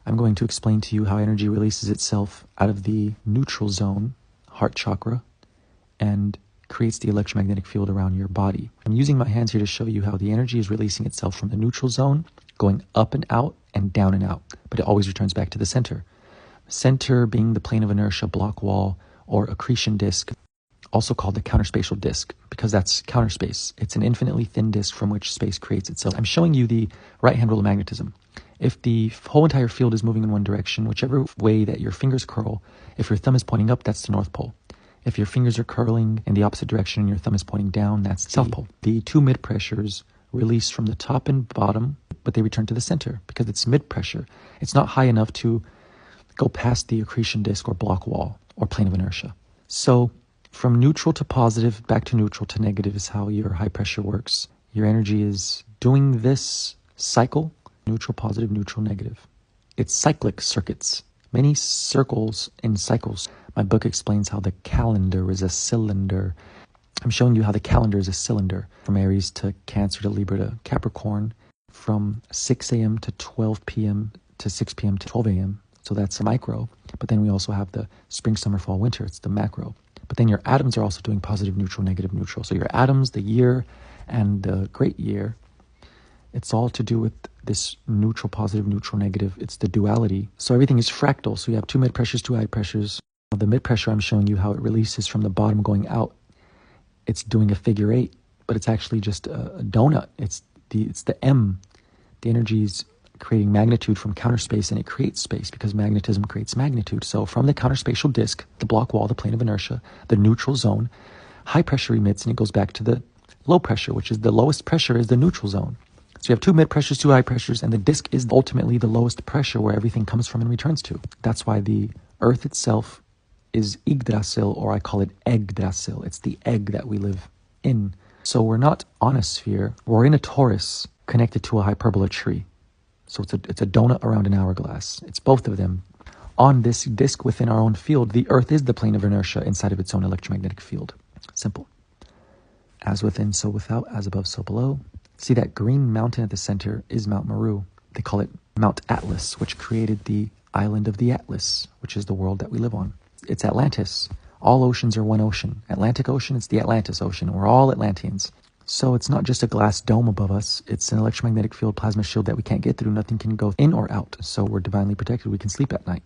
I'm going to explain to you how energy releases itself out of the neutral zone, heart chakra, and creates the electromagnetic field around your body. I'm using my hands here to show you how the energy is releasing itself from the neutral zone, going up and out and down and out, but it always returns back to the center. Center being the plane of inertia, block wall, or accretion disk, also called the counterspatial disk, because that's counter space. It's an infinitely thin disk from which space creates itself. I'm showing you the right-hand rule of magnetism. If the whole entire field is moving in one direction, whichever way that your fingers curl, if your thumb is pointing up, that's the North Pole. If your fingers are curling in the opposite direction and your thumb is pointing down, that's the South Pole. The two mid-pressures release from the top and bottom, but they return to the center because it's mid-pressure. It's not high enough to go past the accretion disk or block wall or plane of inertia. So from neutral to positive, back to neutral to negative is how your high pressure works. Your energy is doing this cycle, neutral, positive, neutral, negative. It's cyclic circuits, many circles in cycles. My book explains how the calendar is a cylinder. I'm showing you how the calendar is a cylinder, from Aries to Cancer to Libra to Capricorn, from 6 a.m. to 12 p.m. to 6 p.m. to 12 a.m. So that's a micro. But then we also have the spring, summer, fall, winter. It's the macro. But then your atoms are also doing positive, neutral, negative, neutral. So your atoms, the year, and the great year, it's all to do with this neutral, positive, neutral, negative. It's the duality. So everything is fractal. So you have two mid-pressures, two high pressures. The mid-pressure, I'm showing you how it releases from the bottom going out. It's doing a figure 8, but it's actually just a donut. It's the M. The energy is creating magnitude from counter space, and it creates space because magnetism creates magnitude. So from the counterspatial disk, the block wall, the plane of inertia, the neutral zone, high pressure emits and it goes back to the low pressure, which is the lowest pressure is the neutral zone. So you have two mid pressures, two high pressures, and the disk is ultimately the lowest pressure where everything comes from and returns to. That's why the earth itself is Yggdrasil, or I call it Eggdrasil. It's the egg that we live in. So we're not on a sphere, we're in a torus connected to a hyperbola tree. So it's a donut around an hourglass. It's both of them. On this disk within our own field, the earth is the plane of inertia inside of its own electromagnetic field. Simple. As within, so without, as above, so below. See that green mountain at the center is Mount Meru. They call it Mount Atlas, which created the island of the Atlas, which is the world that we live on. It's Atlantis. All oceans are one ocean. Atlantic Ocean, it's the Atlantis Ocean. We're all Atlanteans. So it's not just a glass dome above us. It's an electromagnetic field plasma shield that we can't get through. Nothing can go in or out. So we're divinely protected. We can sleep at night.